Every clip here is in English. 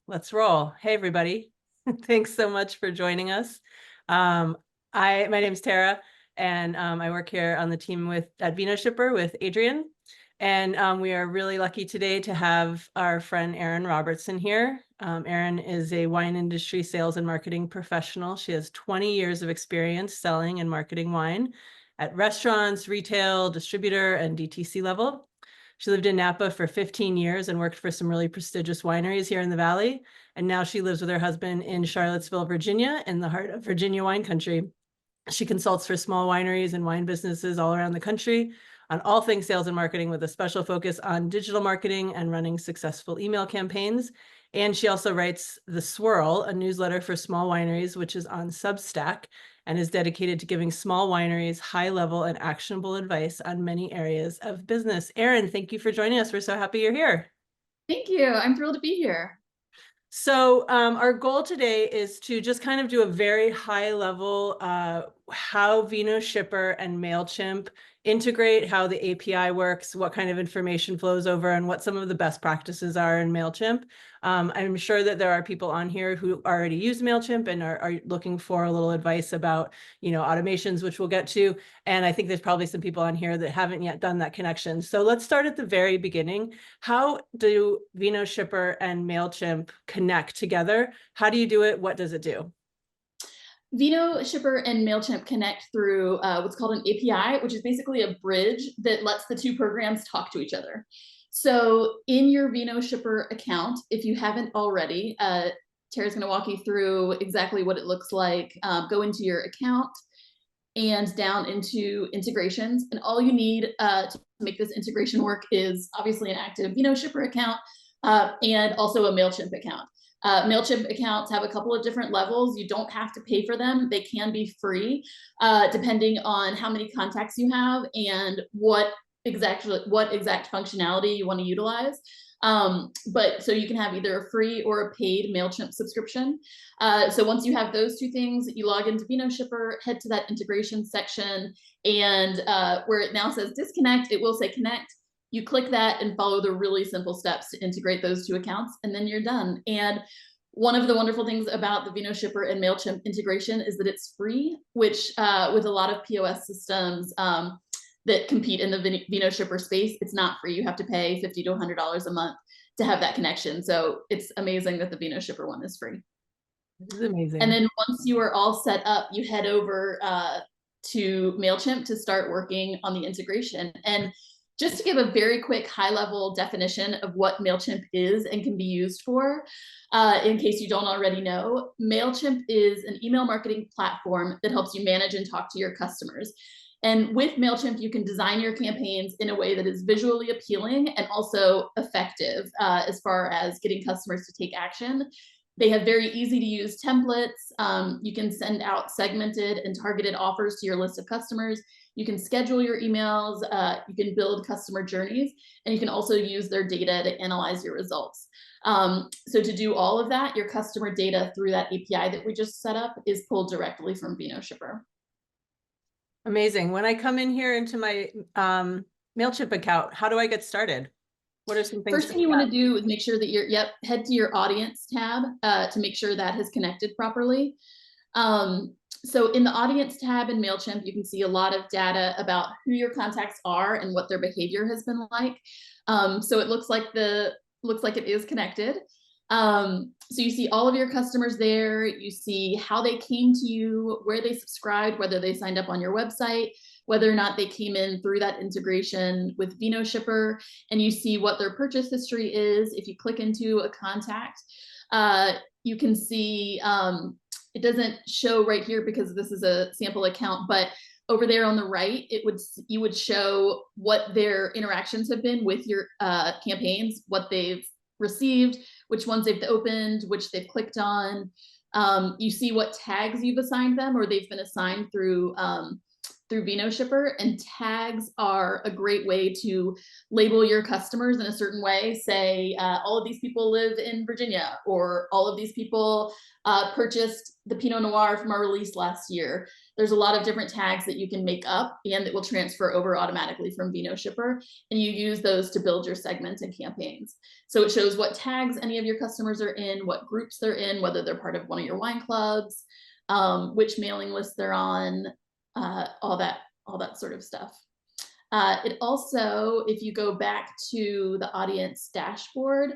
Let's roll. Hey, everybody. Thanks so much for joining us. My name's Tara, and I work here on the team at Vino Shipper with Adrian. And we are really lucky today to have our friend Erin Robertson here. Erin is a wine industry sales and marketing professional. She has 20 years of experience selling and marketing wine at restaurants, retail, distributor, and DTC level. She lived in Napa for 15 years and worked for some really prestigious wineries here in the Valley. And now she lives with her husband in Charlottesville, Virginia, in the heart of Virginia wine country. She consults for small wineries and wine businesses all around the country on all things sales and marketing, with a special focus on digital marketing and running successful email campaigns. And she also writes The Swirl, a newsletter for small wineries, which is on Substack, and is dedicated to giving small wineries high-level and actionable advice on many areas of business. Erin, thank you for joining us. We're so happy you're here. Thank you. I'm thrilled to be here. So our goal today is to just kind of do a very high level how Vino Shipper and Mailchimp integrate, how the API works, what kind of information flows over, and what some of the best practices are in Mailchimp. I'm sure that there are people on here who already use Mailchimp and are looking for a little advice about, automations, which we'll get to. And I think there's probably some people on here that haven't yet done that connection. So let's start at the very beginning. How do Vino Shipper and Mailchimp connect together? How do you do it? What does it do? Vino Shipper and Mailchimp connect through what's called an API, which is basically a bridge that lets the two programs talk to each other. So in your Vino Shipper account, if you haven't already, Tara's going to walk you through exactly what it looks like. Go into your account and down into integrations. And all you need to make this integration work is obviously an active Vino Shipper account and also a Mailchimp account. Mailchimp accounts have a couple of different levels. You don't have to pay for them. They can be free, depending on how many contacts you have and what exact functionality you want to utilize. But so you can have either a free or a paid Mailchimp subscription. So once you have those two things, you log into Vino Shipper, head to that integration section, and where it now says disconnect, it will say connect. You click that and follow the really simple steps to integrate those two accounts, and then you're done. And one of the wonderful things about the Vino Shipper and Mailchimp integration is that it's free, which with a lot of POS systems that compete in the Vino Shipper space, it's not free. You have to pay $50 to $100 a month to have that connection. So it's amazing that the Vino Shipper one is free. This is amazing. And then once you are all set up, you head over to Mailchimp to start working on the integration. And just to give a very quick high-level definition of what Mailchimp is and can be used for, in case you don't already know, Mailchimp is an email marketing platform that helps you manage and talk to your customers. And with Mailchimp, you can design your campaigns in a way that is visually appealing and also effective as far as getting customers to take action. They have very easy to use templates. You can send out segmented and targeted offers to your list of customers. You can schedule your emails. You can build customer journeys, and you can also use their data to analyze your results. So to do all of that, your customer data through that API that we just set up is pulled directly from Vino Shipper. Amazing. When I come in here into my Mailchimp account, how do I get started? What are some things? First thing you want to do is make sure that head to your audience tab to make sure that has connected properly. So in the audience tab in Mailchimp, you can see a lot of data about who your contacts are and what their behavior has been like. So it looks like it is connected. So you see all of your customers there. You see how they came to you, where they subscribed, whether they signed up on your website, whether or not they came in through that integration with Vino Shipper, and you see what their purchase history is. If you click into a contact, you can see, it doesn't show right here because this is a sample account, but over there on the right, you would show what their interactions have been with your campaigns, what they've received, which ones they've opened, which they've clicked on. You see what tags you've assigned them or they've been assigned through through VinoShipper, and tags are a great way to label your customers in a certain way. Say, all of these people live in Virginia, or all of these people purchased the Pinot Noir from our release last year. There's a lot of different tags that you can make up and that will transfer over automatically from VinoShipper, and you use those to build your segments and campaigns. So it shows what tags any of your customers are in, what groups they're in, whether they're part of one of your wine clubs, which mailing list they're on, all that sort of stuff. It also, if you go back to the audience dashboard,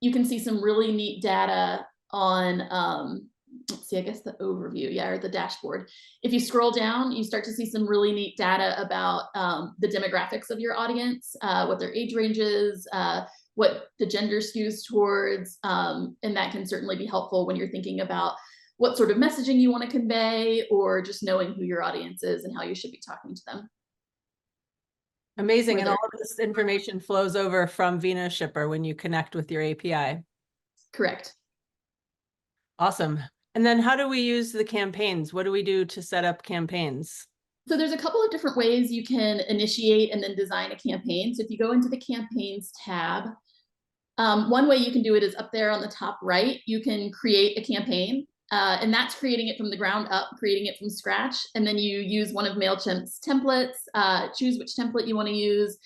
you can see some really neat data on, let's see, I guess the overview, yeah, or the dashboard. If you scroll down, you start to see some really neat data about the demographics of your audience, what their age range is, what the gender skews towards, and that can certainly be helpful when you're thinking about what sort of messaging you want to convey, or just knowing who your audience is and how you should be talking to them. Amazing. And all of this information flows over from VinoShipper when you connect with your API. Correct. Awesome. And then how do we use the campaigns? What do we do to set up campaigns? So there's a couple of different ways you can initiate and then design a campaign. So if you go into the campaigns tab, one way you can do it is up there on the top right. You can create a campaign, and that's creating it from the ground up, creating it from scratch. And then you use one of Mailchimp's templates, choose which template you want to use,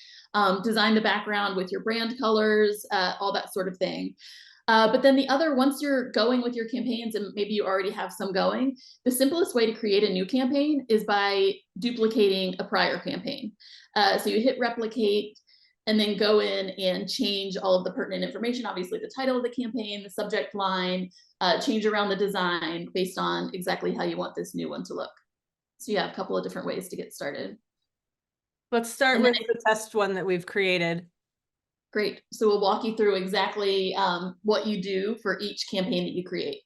design the background with your brand colors, all that sort of thing. But then the other, once you're going with your campaigns and maybe you already have some going, the simplest way to create a new campaign is by duplicating a prior campaign. So you hit replicate and then go in and change all of the pertinent information, obviously the title of the campaign, the subject line, change around the design based on exactly how you want this new one to look. So you have a couple of different ways to get started. Let's start with the test one that we've created. Great. So we'll walk you through exactly what you do for each campaign that you create.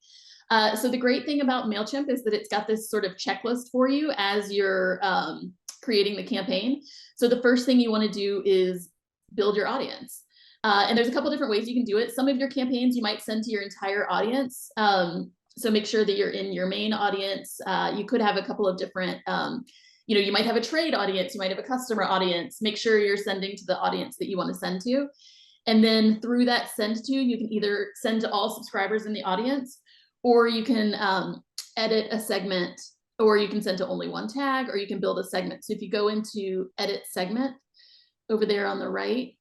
So the great thing about Mailchimp is that it's got this sort of checklist for you as you're creating the campaign. So the first thing you want to do is build your audience. And there's a couple different ways you can do it. Some of your campaigns you might send to your entire audience. So make sure that you're in your main audience. You could have a couple of different, you might have a trade audience, you might have a customer audience. Make sure you're sending to the audience that you want to send to. And then through that send to, you can either send to all subscribers in the audience, or you can edit a segment, or you can send to only one tag, or you can build a segment. So if you go into edit segment over there on the right,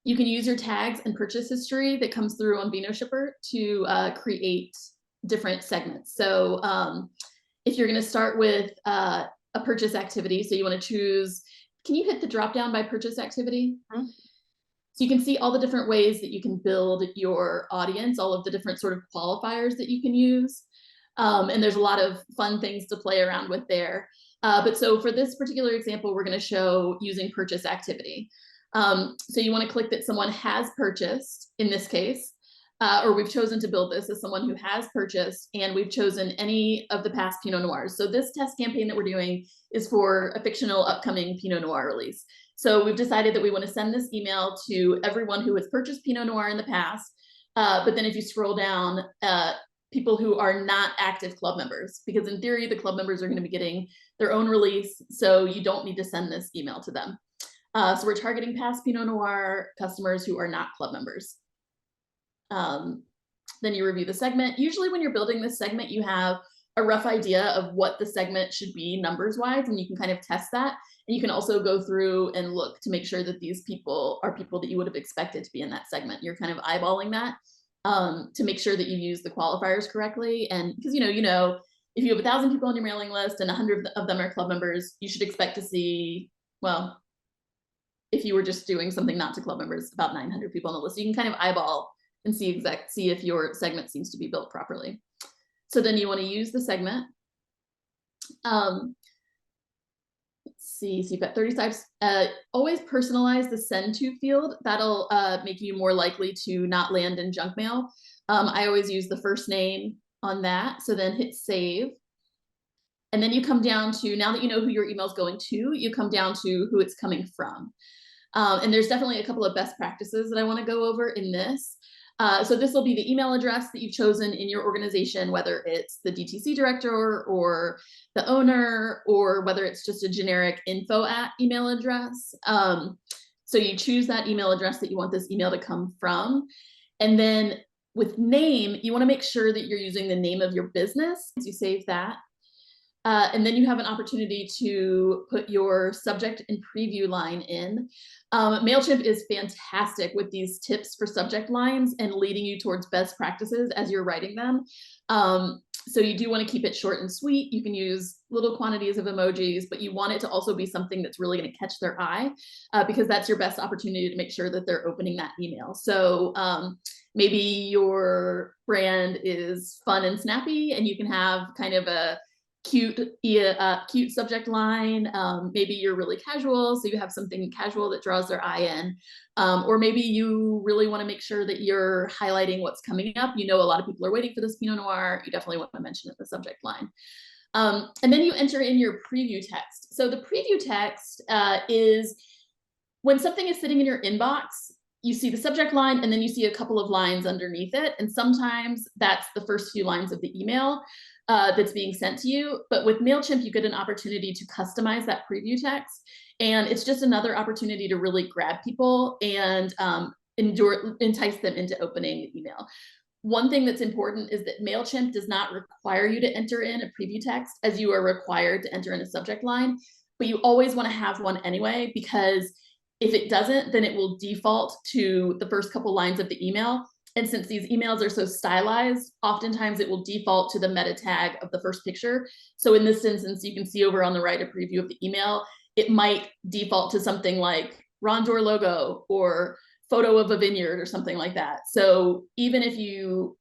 you can use your tags and purchase history that comes through on VinoShipper to create different segments. So if you're going to start with a purchase activity, so you want to choose, can you hit the drop down by purchase activity? Mm-hmm. So you can see all the different ways that you can build your audience, all of the different sort of qualifiers that you can use. And there's a lot of fun things to play around with there. But so for this particular example, we're going to show using purchase activity. So you want to click that someone has purchased in this case, or we've chosen to build this as someone who has purchased, and we've chosen any of the past Pinot Noirs. So this test campaign that we're doing is for a fictional upcoming Pinot Noir release. So we've decided that we want to send this email to everyone who has purchased Pinot Noir in the past. But then if you scroll down, people who are not active club members, because in theory, the club members are going to be getting their own release. So you don't need to send this email to them. So we're targeting past Pinot Noir customers who are not club members. Then you review the segment. Usually when you're building this segment, you have a rough idea of what the segment should be numbers wise, and you can kind of test that. And you can also go through and look to make sure that these people are people that you would have expected to be in that segment. You're kind of eyeballing that to make sure that you use the qualifiers correctly. And because, if you have 1,000 people on your mailing list and 100 of them are club members, you should expect to see, well, if you were just doing something not to club members, about 900 people on the list. You can kind of eyeball and see if your segment seems to be built properly. So then you want to use the segment. Let's see, so you've got 30 types. Always personalize the send to field. That'll make you more likely to not land in junk mail. I always use the first name on that. So then hit save. And then you come down to, now that you know who your email is going to, you come down to who it's coming from. And there's definitely a couple of best practices that I want to go over in this. So this will be the email address that you've chosen in your organization, whether it's the DTC director or the owner, or whether it's just a generic info@ email address. So you choose that email address that you want this email to come from. And then with name, you want to make sure that you're using the name of your business. You save that. And then you have an opportunity to put your subject and preview line in. Mailchimp is fantastic with these tips for subject lines and leading you towards best practices as you're writing them. So you do want to keep it short and sweet. You can use little quantities of emojis, but you want it to also be something that's really going to catch their eye, because that's your best opportunity to make sure that they're opening that email. So maybe your brand is fun and snappy, and you can have kind of a cute subject line. Maybe you're really casual, so you have something casual that draws their eye in. Or maybe you really want to make sure that you're highlighting what's coming up. You know, a lot of people are waiting for this Pinot Noir. You definitely want to mention it in the subject line. And then you enter in your preview text. So the preview text is when something is sitting in your inbox, you see the subject line, and then you see a couple of lines underneath it. And sometimes that's the first few lines of the email that's being sent to you. But with Mailchimp, you get an opportunity to customize that preview text. And it's just another opportunity to really grab people and entice them into opening the email. One thing that's important is that Mailchimp does not require you to enter in a preview text as you are required to enter in a subject line, but you always want to have one anyway, because if it doesn't, then it will default to the first couple lines of the email. And since these emails are so stylized, oftentimes it will default to the meta tag of the first picture. So in this instance, you can see over on the right a preview of the email. It might default to something like Rondor logo or photo of a vineyard or something like that. So even though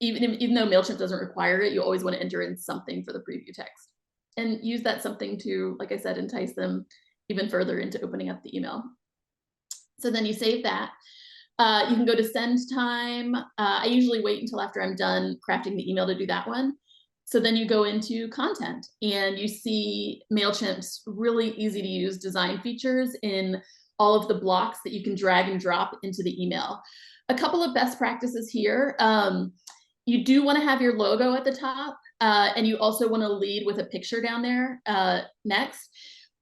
Mailchimp doesn't require it, you always want to enter in something for the preview text and use that something to, like I said, entice them even further into opening up the email. So then you save that. You can go to send time. I usually wait until after I'm done crafting the email to do that one. So then you go into content and you see Mailchimp's really easy to use design features in all of the blocks that you can drag and drop into the email. A couple of best practices here. You do want to have your logo at the top, and you also want to lead with a picture down there next.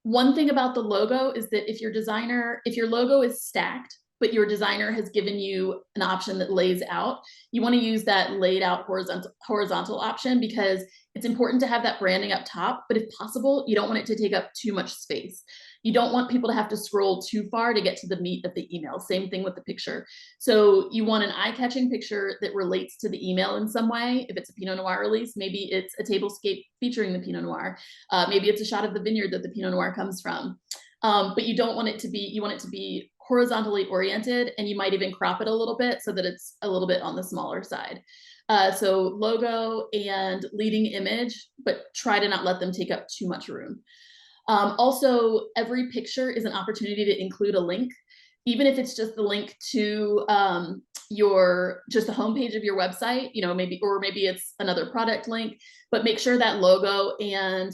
One thing about the logo is that if your logo is stacked, but your designer has given you an option that lays out, you want to use that laid out horizontal option, because it's important to have that branding up top, but if possible, you don't want it to take up too much space. You don't want people to have to scroll too far to get to the meat of the email. Same thing with the picture. So you want an eye-catching picture that relates to the email in some way. If it's a Pinot Noir release, maybe it's a tablescape featuring the Pinot Noir. Maybe it's a shot of the vineyard that the Pinot Noir comes from. But you don't want it to be, you want it to be horizontally oriented, and you might even crop it a little bit so that it's a little bit on the smaller side. So logo and leading image, but try to not let them take up too much room. Also, every picture is an opportunity to include a link, even if it's just the link to just the homepage of your website, maybe it's another product link, but make sure that logo and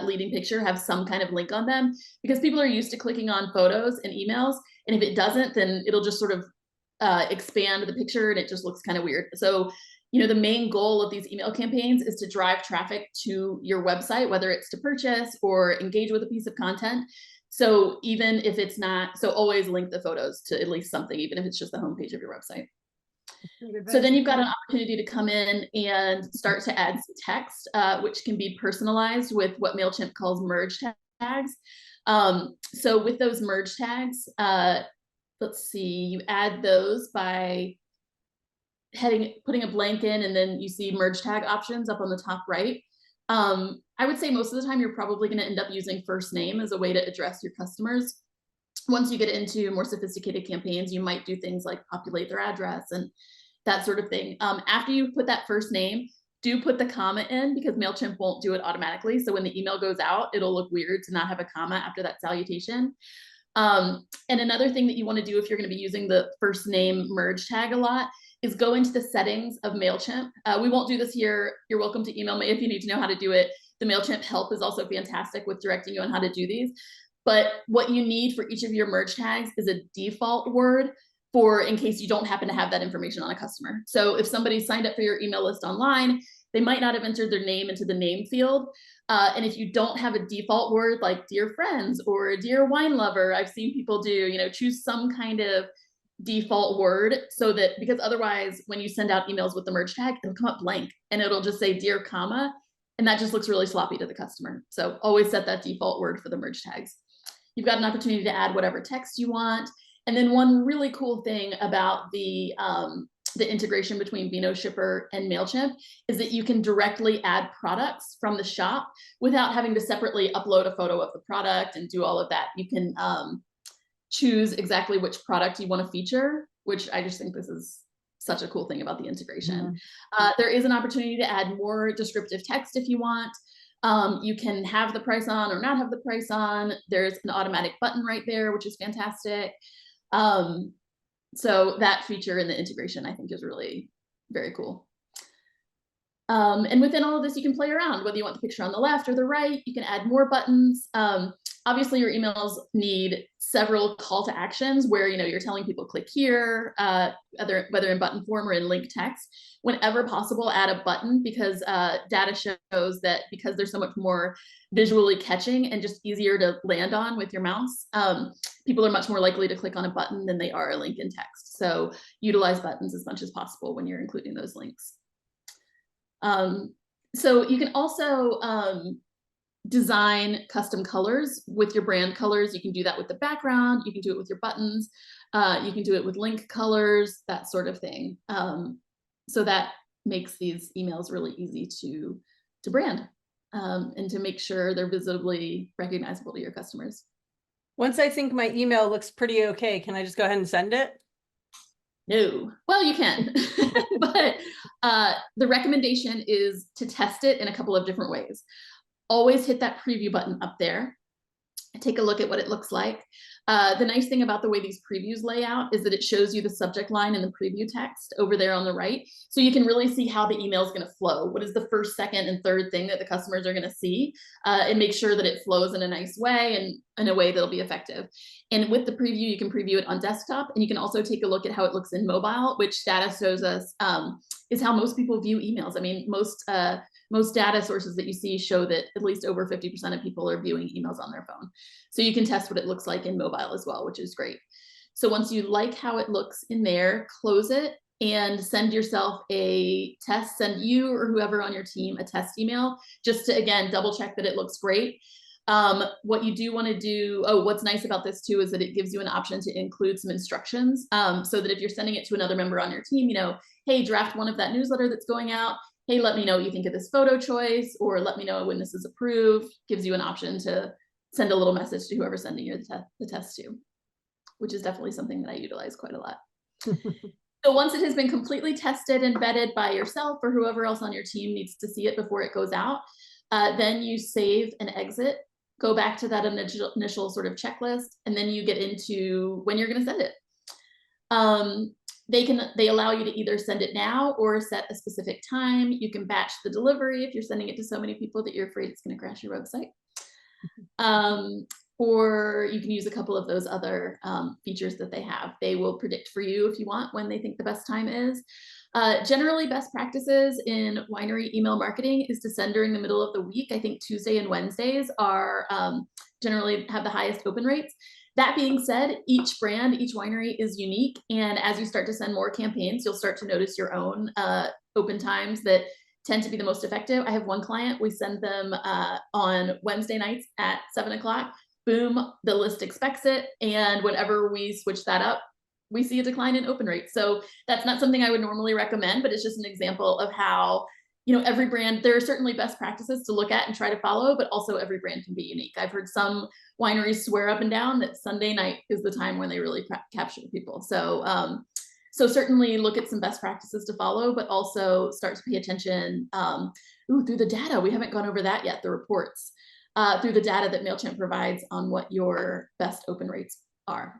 leading picture have some kind of link on them, because people are used to clicking on photos and emails. And if it doesn't, then it'll just sort of expand the picture and it just looks kind of weird. So, the main goal of these email campaigns is to drive traffic to your website, whether it's to purchase or engage with a piece of content. So even if it's not, so always link the photos to at least something, even if it's just the homepage of your website. So then you've got an opportunity to come in and start to add some text, which can be personalized with what Mailchimp calls merge tags. So with those merge tags, let's see, you add those by putting a blank in, and then you see merge tag options up on the top right. I would say most of the time you're probably going to end up using first name as a way to address your customers. Once you get into more sophisticated campaigns, you might do things like populate their address and that sort of thing. After you put that first name, do put the comma in, because Mailchimp won't do it automatically. So when the email goes out, it'll look weird to not have a comma after that salutation. And another thing that you want to do if you're going to be using the first name merge tag a lot is go into the settings of Mailchimp. We won't do this here. You're welcome to email me if you need to know how to do it. The Mailchimp help is also fantastic with directing you on how to do these. But what you need for each of your merge tags is a default word for in case you don't happen to have that information on a customer. So if somebody signed up for your email list online, they might not have entered their name into the name field. And if you don't have a default word like dear friends or dear wine lover, I've seen people do, you know, choose some kind of default word so that, because otherwise when you send out emails with the merge tag, it'll come up blank and it'll just say dear comma, and that just looks really sloppy to the customer. So always set that default word for the merge tags. You've got an opportunity to add whatever text you want. And then one really cool thing about the integration between VinoShipper and Mailchimp is that you can directly add products from the shop without having to separately upload a photo of the product and do all of that. You can choose exactly which product you want to feature, which I just think this is such a cool thing about the integration. There is an opportunity to add more descriptive text if you want. You can have the price on or not have the price on. There's an automatic button right there, which is fantastic. So that feature in the integration, I think, is really very cool. And within all of this, you can play around, whether you want the picture on the left or the right. You can add more buttons. Obviously, your emails need several call to actions where, you know, you're telling people click here, whether in button form or in link text. Whenever possible, add a button, because data shows that because there's so much more visually catching and just easier to land on with your mouse, people are much more likely to click on a button than they are a link in text. So utilize buttons as much as possible when you're including those links. So you can also design custom colors with your brand colors. You can do that with the background. You can do it with your buttons. You can do it with link colors, that sort of thing. So that makes these emails really easy to brand and to make sure they're visibly recognizable to your customers. Once I think my email looks pretty okay, can I just go ahead and send it? No. Well, you can, but the recommendation is to test it in a couple of different ways. Always hit that preview button up there. Take a look at what it looks like. The nice thing about the way these previews lay out is that it shows you the subject line and the preview text over there on the right. So you can really see how the email is going to flow. What is the first, second, and third thing that the customers are going to see, and make sure that it flows in a nice way and in a way that'll be effective. And with the preview, you can preview it on desktop, and you can also take a look at how it looks in mobile, which data shows us is how most people view emails. I mean, most data sources that you see show that at least over 50% of people are viewing emails on their phone. So you can test what it looks like in mobile as well, which is great. So once you like how it looks in there, close it and send yourself a test, send you or whoever on your team a test email, just to, again, double check that it looks great. What you do want to do, what's nice about this too, is that it gives you an option to include some instructions, so that if you're sending it to another member on your team, you know, hey, draft one of that newsletter that's going out. Hey, let me know what you think of this photo choice, or let me know when this is approved. Gives you an option to send a little message to whoever's sending you the test to, which is definitely something that I utilize quite a lot. So once it has been completely tested and vetted by yourself or whoever else on your team needs to see it before it goes out, then you save and exit, go back to that initial sort of checklist, and then you get into when you're going to send it. They allow you to either send it now or set a specific time. You can batch the delivery if you're sending it to so many people that you're afraid it's going to crash your website. Or you can use a couple of those other features that they have. They will predict for you if you want when they think the best time is. Generally, best practices in winery email marketing is to send during the middle of the week. I think Tuesday and Wednesdays are generally have the highest open rates. That being said, each brand, each winery is unique. And as you start to send more campaigns, you'll start to notice your own open times that tend to be the most effective. I have one client, we send them on Wednesday nights at 7 o'clock. Boom, the list expects it. And whenever we switch that up, we see a decline in open rates. So that's not something I would normally recommend, but it's just an example of how, you know, every brand, there are certainly best practices to look at and try to follow, but also every brand can be unique. I've heard some wineries swear up and down that Sunday night is the time when they really capture people. So, so certainly look at some best practices to follow, but also start to pay attention through the data. We haven't gone over that yet, the reports, through the data that Mailchimp provides on what your best open rates are.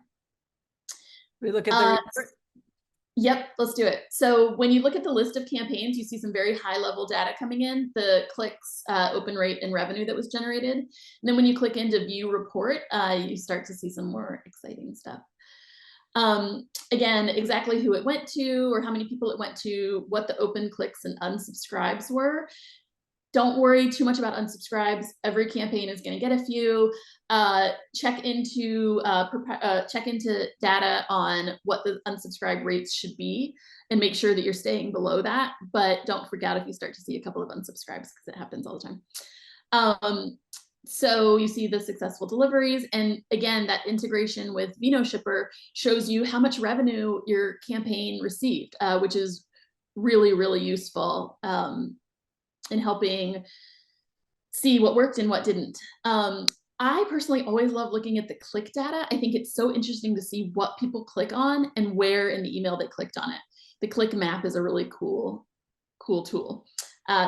We look at the report. Yep, let's do it. So when you look at the list of campaigns, you see some very high level data coming in, the clicks, open rate, and revenue that was generated. And then when you click into view report, you start to see some more exciting stuff. Again, exactly who it went to or how many people it went to, what the open clicks and unsubscribes were. Don't worry too much about unsubscribes. Every campaign is going to get a few. Check into data on what the unsubscribe rates should be, and make sure that you're staying below that. But don't freak out if you start to see a couple of unsubscribes, because it happens all the time. So you see the successful deliveries, and again, that integration with Vino Shipper shows you how much revenue your campaign received, which is really, really useful in helping see what worked and what didn't. I personally always love looking at the click data. I think it's so interesting to see what people click on and where in the email they clicked on it. The click map is a really cool tool.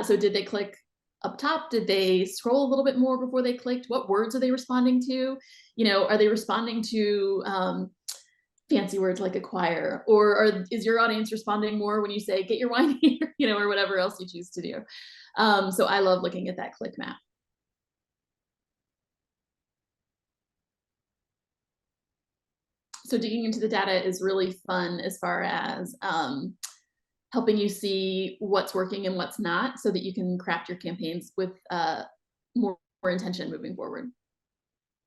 So did they click up top? Did they scroll a little bit more before they clicked? What words are they responding to? You know, are they responding to fancy words like acquire, or is your audience responding more when you say get your wine here, you know, or whatever else you choose to do? So I love looking at that click map. So digging into the data is really fun as far as helping you see what's working and what's not, so that you can craft your campaigns with more intention moving forward.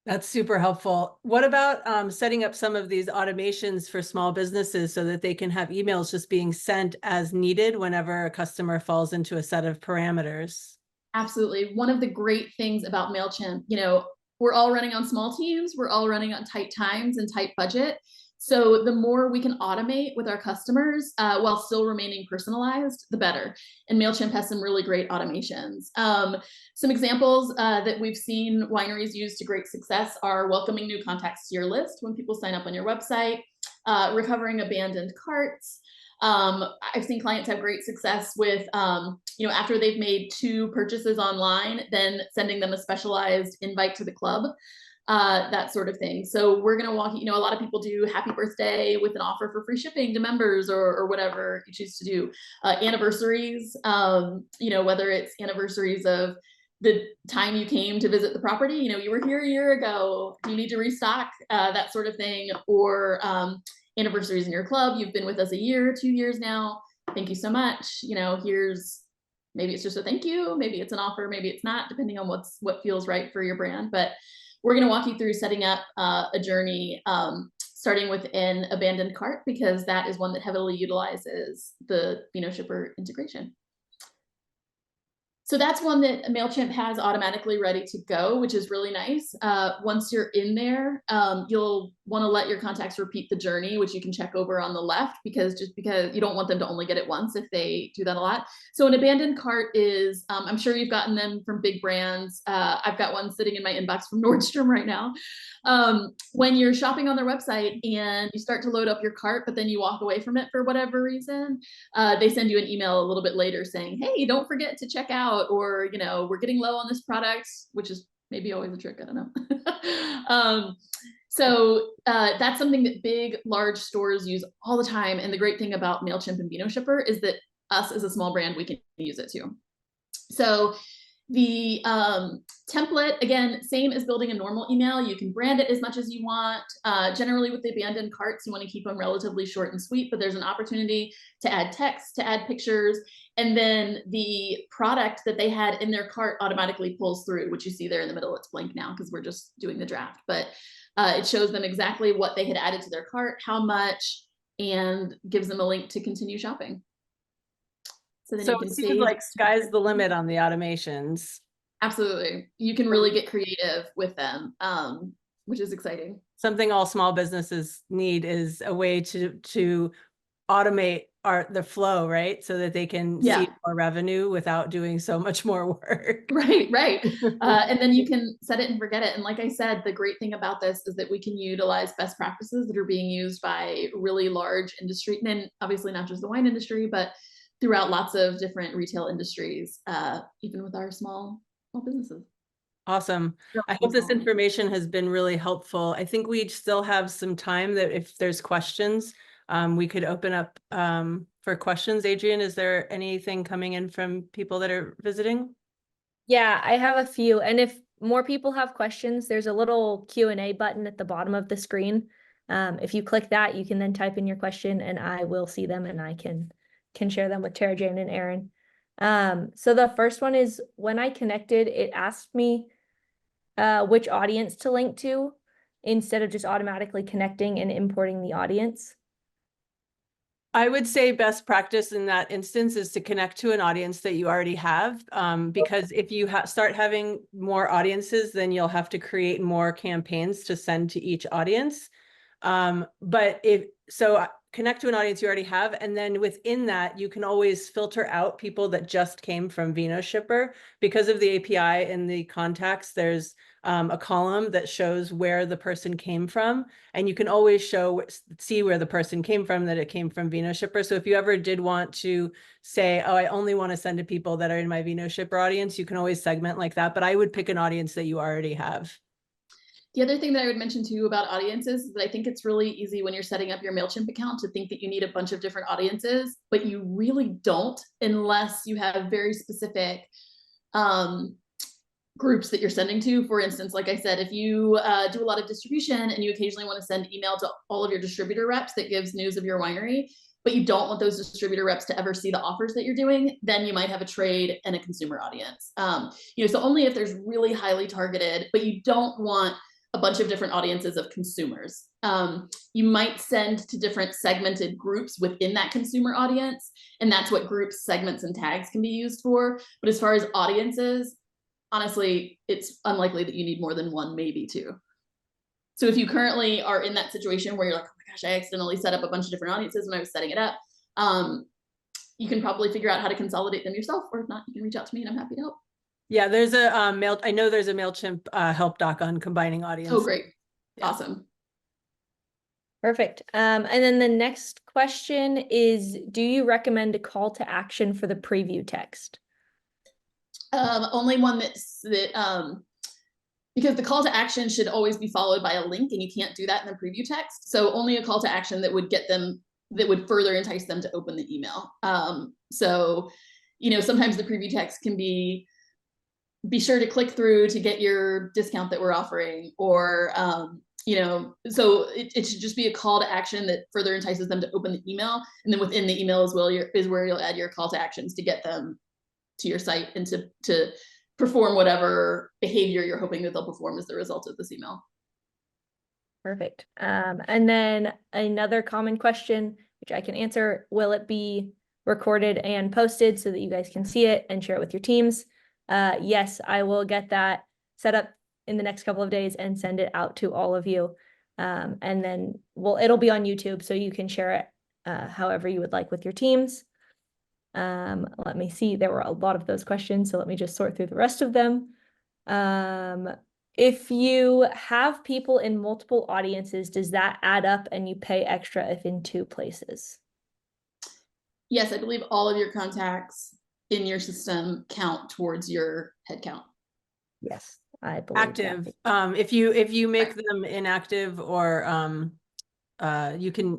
That's super helpful. What about setting up some of these automations for small businesses so that they can have emails just being sent as needed whenever a customer falls into a set of parameters? Absolutely. One of the great things about Mailchimp, you know, we're all running on small teams, we're all running on tight times and tight budget. So the more we can automate with our customers while still remaining personalized, the better. And Mailchimp has some really great automations. Some examples that we've seen wineries use to great success are welcoming new contacts to your list when people sign up on your website, recovering abandoned carts. I've seen clients have great success with, you know, after they've made 2 purchases online, then sending them a specialized invite to the club, that sort of thing. So we're going to walk, you know, a lot of people do happy birthday with an offer for free shipping to members, or whatever you choose to do. Anniversaries, you know, whether it's anniversaries of the time you came to visit the property, you know, you were here a year ago, do you need to restock, that sort of thing, or anniversaries in your club, you've been with us a year, 2 years now, thank you so much, you know, here's, maybe it's just a thank you, maybe it's an offer, maybe it's not, depending on what feels right for your brand. But we're going to walk you through setting up a journey, starting with an abandoned cart, because that is one that heavily utilizes the Vino Shipper integration. So that's one that Mailchimp has automatically ready to go, which is really nice. Once you're in there, you'll want to let your contacts repeat the journey, which you can check over on the left, because you don't want them to only get it once if they do that a lot. So an abandoned cart is, I'm sure you've gotten them from big brands. I've got one sitting in my inbox from Nordstrom right now. When you're shopping on their website and you start to load up your cart, but then you walk away from it for whatever reason, they send you an email a little bit later saying, hey, don't forget to check out, or, you know, we're getting low on this product, which is maybe always a trick, I don't know. So that's something that big, large stores use all the time. And the great thing about Mailchimp and Vino Shipper is that us as a small brand, we can use it too. So the template, again, same as building a normal email. You can brand it as much as you want. Generally with the abandoned carts, you want to keep them relatively short and sweet, but there's an opportunity to add text, to add pictures, and then the product that they had in their cart automatically pulls through, which you see there in the middle. It's blank now because we're just doing the draft, but it shows them exactly what they had added to their cart, how much, and gives them a link to continue shopping. So then you can it seems like sky's the limit on the automations. Absolutely. You can really get creative with them, which is exciting. Something all small businesses need is a way to automate the flow, right? So that they can see more revenue without doing so much more work. Right. And then you can set it and forget it. And like I said, the great thing about this is that we can utilize best practices that are being used by really large industry, and obviously not just the wine industry, but throughout lots of different retail industries, even with our small businesses. Awesome. I hope this information has been really helpful. I think we still have some time that if there's questions, we could open up for questions. Adrian, is there anything coming in from people that are visiting? Yeah, I have a few. And if more people have questions, there's a little Q&A button at the bottom of the screen. If you click that, you can then type in your question and I will see them and I can share them with Tara, Jane, and Aaron. So the first one is when I connected, it asked me which audience to link to instead of just automatically connecting and importing the audience. I would say best practice in that instance is to connect to an audience that you already have, because if you start having more audiences, then you'll have to create more campaigns to send to each audience. But connect to an audience you already have, and then within that, you can always filter out people that just came from VinoShipper. Because of the API and the contacts, there's a column that shows where the person came from, and you can always see where the person came from, that it came from VinoShipper. So if you ever did want to say, oh, I only want to send to people that are in my VinoShipper audience, you can always segment like that, but I would pick an audience that you already have. The other thing that I would mention too about audiences is that I think it's really easy when you're setting up your Mailchimp account to think that you need a bunch of different audiences, but you really don't unless you have very specific groups that you're sending to. For instance, like I said, if you do a lot of distribution and you occasionally want to send email to all of your distributor reps that gives news of your winery, but you don't want those distributor reps to ever see the offers that you're doing, then you might have a trade and a consumer audience. So only if there's really highly targeted, but you don't want a bunch of different audiences of consumers. You might send to different segmented groups within that consumer audience, and that's what groups, segments, and tags can be used for. But as far as audiences, honestly, it's unlikely that you need more than one, maybe two. So if you currently are in that situation where you're like, oh my gosh, I accidentally set up a bunch of different audiences when I was setting it up, you can probably figure out how to consolidate them yourself, or if not, you can reach out to me and I'm happy to help. Yeah, there's a I know there's a Mailchimp help doc on combining audience. Oh, great. Yeah. Awesome. Perfect. And then the next question is, do you recommend a call to action for the preview text? Only one because the call to action should always be followed by a link, and you can't do that in the preview text. So only a call to action that would further entice them to open the email. So, sometimes the preview text can be sure to click through to get your discount that we're offering, or, so it should just be a call to action that further entices them to open the email. And then within the email as well, is where you'll add your call to actions to get them to your site and to perform whatever behavior you're hoping that they'll perform as the result of this email. Perfect. And then another common question, which I can answer, will it be recorded and posted so that you guys can see it and share it with your teams? Yes, I will get that set up in the next couple of days and send it out to all of you. And then it'll be on YouTube, so you can share it however you would like with your teams. Let me see, there were a lot of those questions, so let me just sort through the rest of them. If you have people in multiple audiences, does that add up and you pay extra if in two places? Yes, I believe all of your contacts in your system count towards your head count. Yes, I believe active. that. If you make them inactive, or you can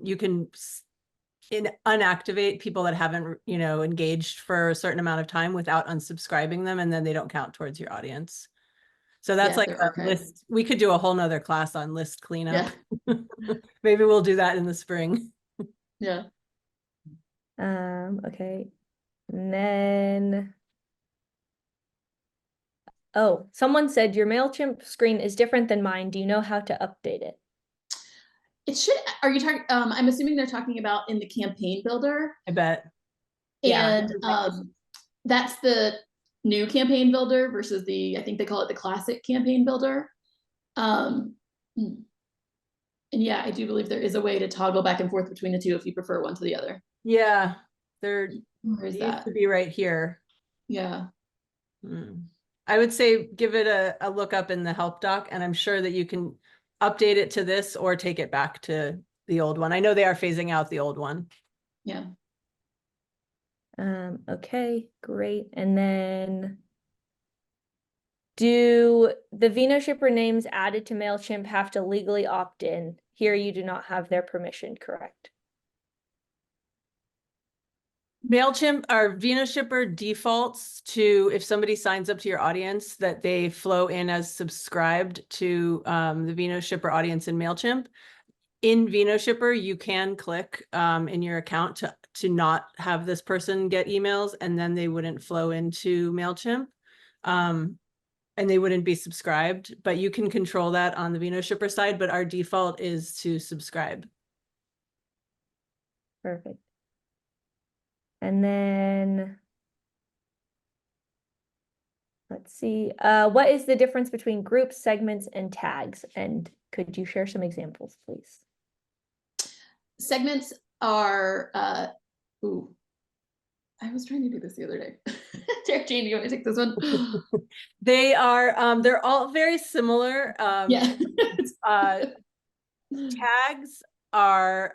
unactivate people that haven't engaged for a certain amount of time without unsubscribing them, and then they don't count towards your audience. So that's like a list. We could do a whole nother class on list cleanup. Yeah. Maybe we'll do that in the spring. Yeah. Okay. And then, oh, someone said your Mailchimp screen is different than mine. Do you know how to update it? It should. Are you talking? I'm assuming they're talking about in the campaign builder. I bet. And yeah. That's the new campaign builder versus I think they call it the classic campaign builder. And yeah, I do believe there is a way to toggle back and forth between the two if you prefer one to the other. Yeah, there used to be right here. Yeah. I would say give it a look up in the help doc, and I'm sure that you can update it to this or take it back to the old one. I know they are phasing out the old one. Yeah. Okay, great. And then, do the VinoShipper names added to Mailchimp have to legally opt in? Here you do not have their permission, correct? Mailchimp or VinoShipper defaults to, if somebody signs up to your audience, that they flow in as subscribed to the VinoShipper audience in Mailchimp. in VinoShipper, you can click in your account to not have this person get emails, and then they wouldn't flow into Mailchimp. And they wouldn't be subscribed, but you can control that on the VinoShipper side, but our default is to subscribe. Perfect. And then let's see, what is the difference between groups, segments, and tags? And could you share some examples, please? Segments are, ooh, I was trying to do this the other day. Jane, do you want to take this one? They are, they're all very similar. Yeah. Tags are,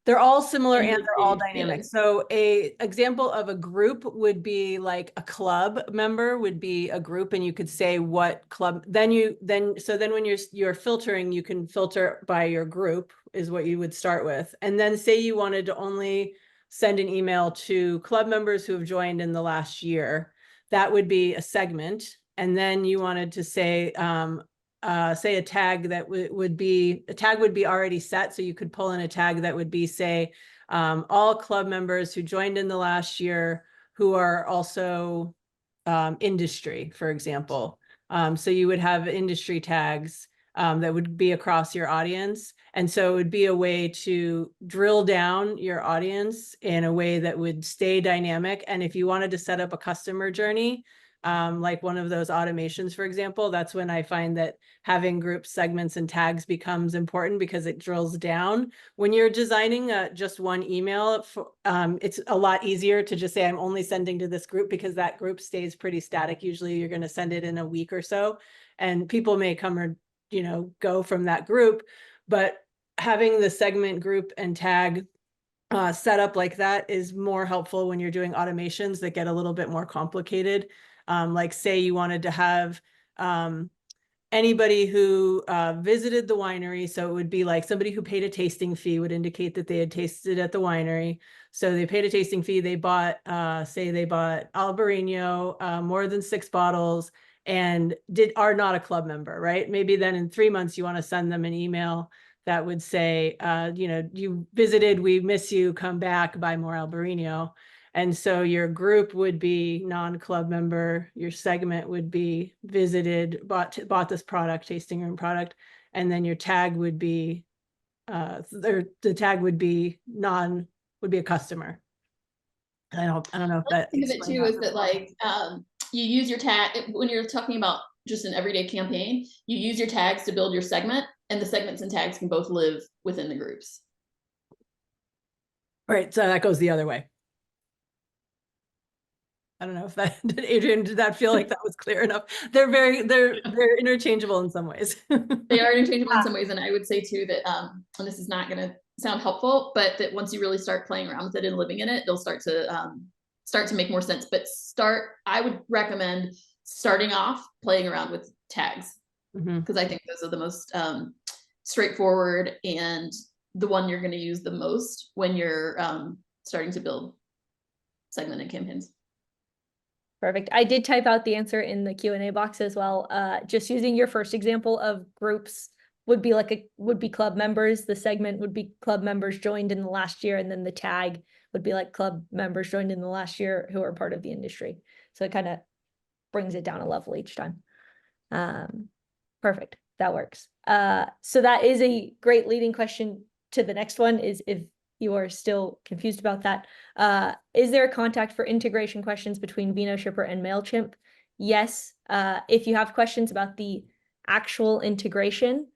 they're all similar and they're all Industry, dynamic. yeah. So a example of a group would be like a club member would be a group, and you could say what club, then when you're filtering, you can filter by your group is what you would start with. And then say you wanted to only send an email to club members who have joined in the last year, that would be a segment. And then you wanted to say a tag that would be already set. So you could pull in a tag that would be, say, all club members who joined in the last year who are also industry, for example. So you would have industry tags that would be across your audience. And so it would be a way to drill down your audience in a way that would stay dynamic. And if you wanted to set up a customer journey, like one of those automations, for example, that's when I find that having group segments and tags becomes important, because it drills down. When you're designing just one email, it's a lot easier to just say, I'm only sending to this group, because that group stays pretty static. Usually you're going to send it in a week or so, and people may come or, go from that group. But having the segment, group, and tag set up like that is more helpful when you're doing automations that get a little bit more complicated. Like say you wanted to have anybody who visited the winery. So it would be like somebody who paid a tasting fee would indicate that they had tasted at the winery. So they paid a tasting fee. They bought, say they bought Albarino, more than 6 bottles, and are not a club member, right? Maybe then in 3 months, you want to send them an email that would say, you visited, we miss you, come back, buy more Albarino. And so your group would be non-club member, your segment would be visited, bought this product, tasting room product, and then your tag would be, the tag would be a customer. I don't know if that Think of it too is that like you use your tag when you're talking about just an everyday campaign, you use your tags to build your segment, and the segments and tags can both live within the groups. Right, so that goes the other way. I don't know if that, Adrian, did that feel like that was clear enough? They're interchangeable in some ways. They are interchangeable in some ways, and I would say too that, and this is not going to sound helpful, but that once you really start playing around with it and living in it, they'll start to make more sense. But I would recommend starting off playing around with tags, because I think those are the most straightforward and the one you're going to use the most when you're starting to build segmented campaigns. Perfect. I did type out the answer in the Q&A box as well. Just using your first example of groups would be club members. The segment would be club members joined in the last year, and then the tag would be like club members joined in the last year who are part of the industry. So it kind of brings it down a level each time. Perfect. That works. So that is a great leading question to the next one, is if you are still confused about that. Is there a contact for integration questions between VinoShipper and Mailchimp? Yes. If you have questions about the actual integration,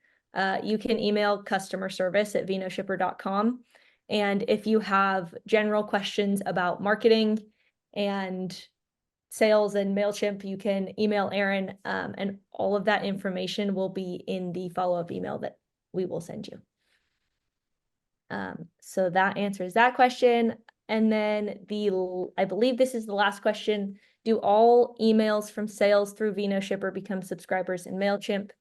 you can email customer service at vinoshipper.com. And if you have general questions about marketing and sales and Mailchimp, you can email Aaron, and all of that information will be in the follow-up email that we will send you. So that answers that question. And then I believe this is the last question. Do all emails from sales through VinoShipper become subscribers in Mailchimp?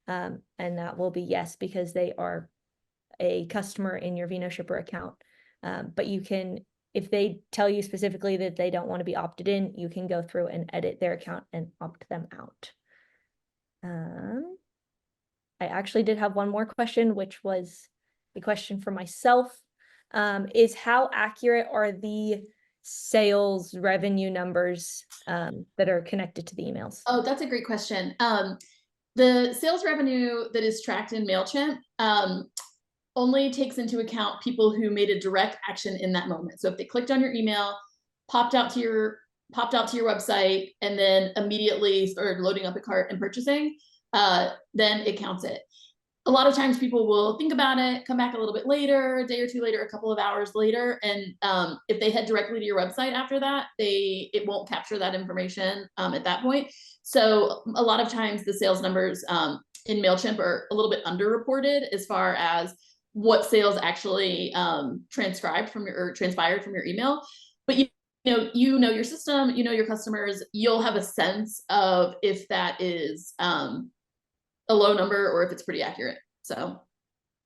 And that will be yes, because they are a customer in your VinoShipper account. But you can, if they tell you specifically that they don't want to be opted in, you can go through and edit their account and opt them out. I actually did have one more question, which was a question for myself. Is how accurate are the sales revenue numbers that are connected to the emails? Oh, that's a great question. The sales revenue that is tracked in Mailchimp only takes into account people who made a direct action in that moment. So if they clicked on your email, popped out to your website, and then immediately started loading up a cart and purchasing, then it counts it. A lot of times people will think about it, come back a little bit later, a day or two later, a couple of hours later, and if they head directly to your website after that, it won't capture that information at that point. So a lot of times the sales numbers in Mailchimp are a little bit underreported as far as what sales actually transpired from your email. But you know your system, you know your customers, you'll have a sense of if that is a low number or if it's pretty accurate. So,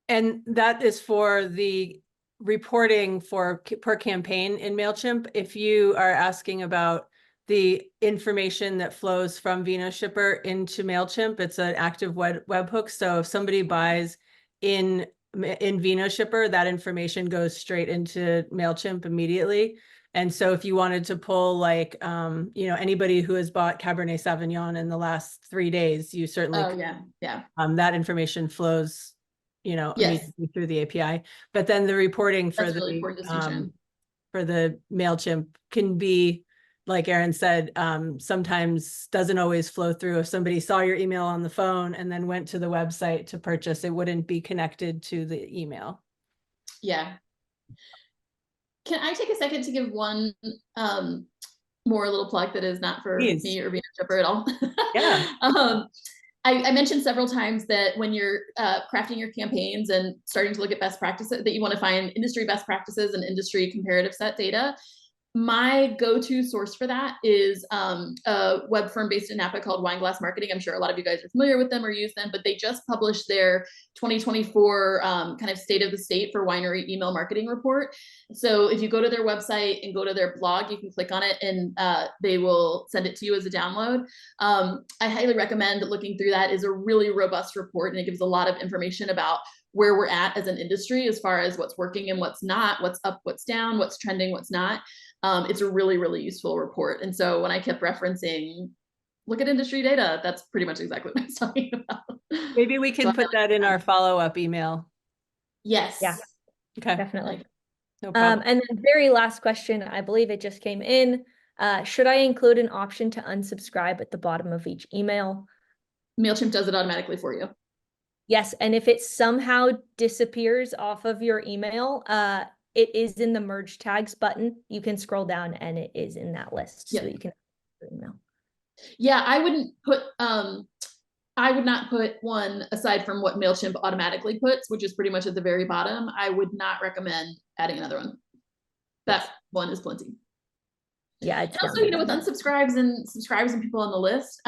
and that is for the reporting for per campaign in Mailchimp. If you are asking about the information that flows from VinoShipper into Mailchimp, it's an active webhook. So if somebody buys in VinoShipper, that information goes straight into Mailchimp immediately. And so if you wanted to pull like, anybody who has bought Cabernet Sauvignon in the last 3 days, you certainly could. yeah. That information flows, Yes. immediately through the API. But then the reporting for That's a really important distinction. for the Mailchimp can be, like Erin said, sometimes doesn't always flow through. If somebody saw your email on the phone and then went to the website to purchase, it wouldn't be connected to the email. Yeah. Can I take a second to give one more little plug that is not for Please. me or VinoShipper at all? Yeah. I mentioned several times that when you're crafting your campaigns and starting to look at best practices, that you want to find industry best practices and industry comparative set data. My go-to source for that is a web firm based in Napa called Wineglass Marketing. I'm sure a lot of you guys are familiar with them or use them, but they just published their 2024 kind of state of the state for winery email marketing report. So if you go to their website and go to their blog, you can click on it and they will send it to you as a download. I highly recommend looking through that. It's a really robust report and it gives a lot of information about where we're at as an industry as far as what's working and what's not, what's up, what's down, what's trending, what's not. It's a really, really useful report. And so when I kept referencing, look at industry data, that's pretty much exactly what I was talking about. Maybe we can put that in our follow-up email. Yes. Yeah. Okay. Definitely. No problem. And then very last question, I believe it just came in. Should I include an option to unsubscribe at the bottom of each email? Mailchimp does it automatically for you. Yes, and if it somehow disappears off of your email, it is in the merge tags button. You can scroll down and it is in that list so that you can your email. Yeah, I would not put one aside from what Mailchimp automatically puts, which is pretty much at the very bottom. I would not recommend adding another one. That one is plenty. Yeah, it's also, with unsubscribes and subscribes and people on the list,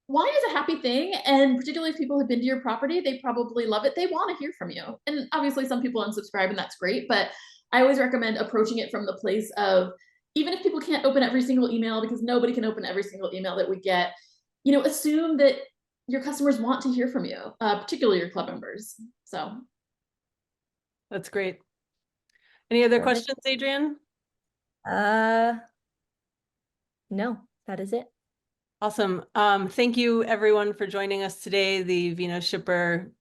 wine is a happy thing, and particularly if people have been to your property, they probably love it. They want to hear from you. And obviously some people unsubscribe and that's great, but I always recommend approaching it from the place of, even if people can't open every single email, because nobody can open every single email that we get, assume that your customers want to hear from you, particularly your club members. So. That's great. Any other Perfect. questions, Adrian? No, that is it. Awesome. Thank you everyone for joining us today. The VinoShipper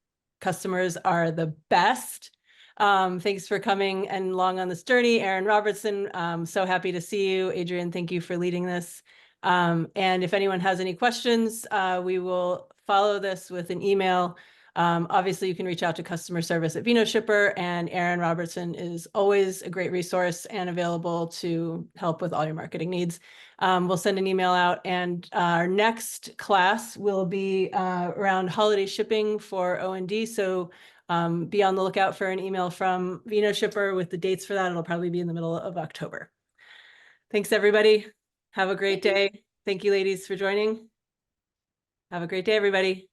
customers are the best. Thanks for coming and along on this journey. Erin Robertson, so happy to see you. Adrian, thank you for leading this. And if anyone has any questions, we will follow this with an email. Obviously, you can reach out to customer service at VinoShipper, and Erin Robertson is always a great resource and available to help with all your marketing needs. We'll send an email out, and our next class will be around holiday shipping for O&D. So be on the lookout for an email from VinoShipper with the dates for that. It'll probably be in the middle of October. Thanks, everybody. Have a great day. Thank you, ladies, for joining. Have a great day, everybody.